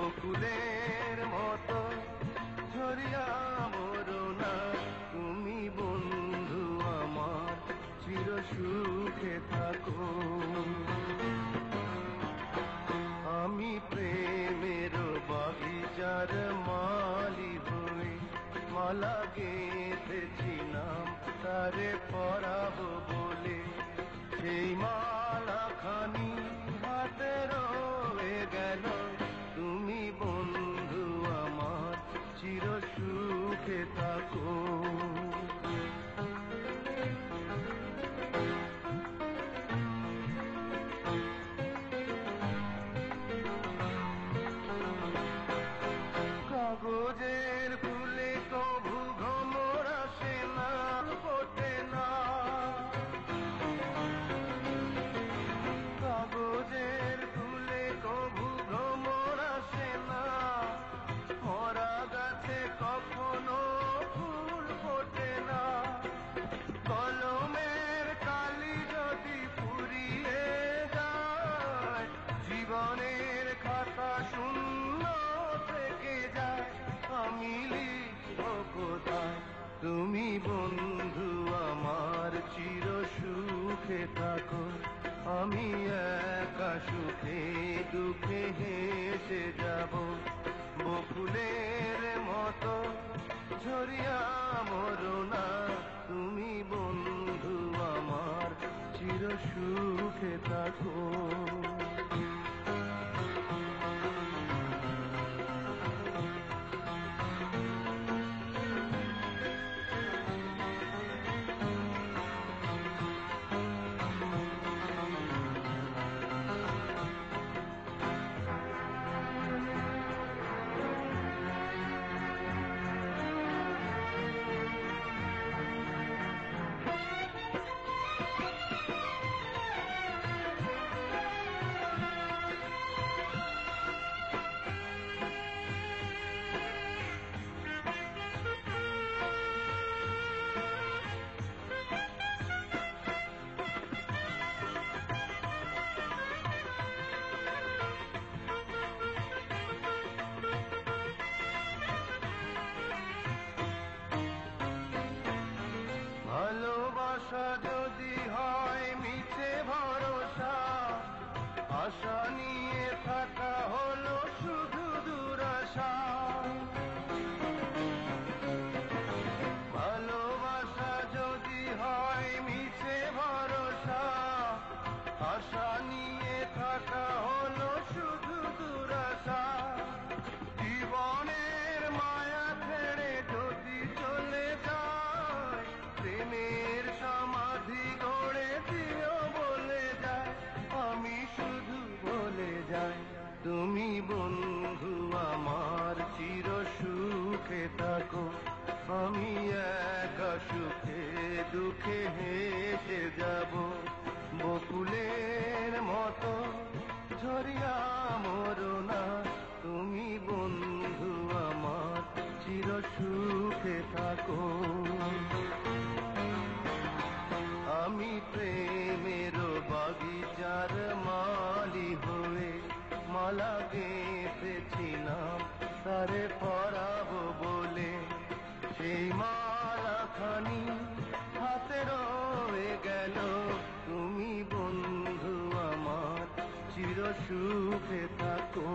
বকুলের মতো ঝরিয়া মরো না তুমি বন্ধু আমার চির সুখে থাকো। আমি প্রেমের বাগিচার মালি হই মালা গেঁথেছি নাম তারে পরাবো বলে, সেই মালা খানি হাতে রয়ে গেল তুমি বন্ধু আমার চির সুখে থাকো। কাগজের ফুলে কভু ভ্রমর আসে না ফোটে না, কাগজের ফুলে কভু ভ্রমর আসে না, মরা গাছে কখনো ফুল ফোটে না। কলমের কালি যদি ফুরিয়ে যায় জীবনের খাতা শূন্য থেকে যায়, আমি লিখব কোথায় তুমি বন্ধু আমার চির সুখে থাকো। আমি একা সুখে দুঃখে হেসে যাব বকুলের মতো ঝরিয়া মরো না তুমি বন্ধু আমার চির সুখে থাকো। ভালোবাসা যদি হয় মিছে ভরসা, আশা নিয়ে থাকা হলো শুধু দুরাশা। ভালোবাসা যদি হয় মিছে ভরসা, আশা নিয়ে থাকা হলো শুধু দুরাশা। জীবনের মায়া ছেড়ে যদি চলে যায় প্রেমের সমাধি গড়ে দিও বলে যায়, আমি শুধু বলে যাই তুমি বন্ধু আমার চির সুখে থাকো। আমি একা সুখে দুঃখে হেসে যাব বকুলের মতো ঝরিয়া মরো না তুমি বন্ধু আমার চির সুখে থাকো। আমি প্রেমের বাগিচার মালি হয়ে মালা গেঁথেছিলাম তারে পরাবো বলে, সেই মালা খানি হাতে রয়ে গেল তুমি বন্ধু আমার চির সুখে থাকো।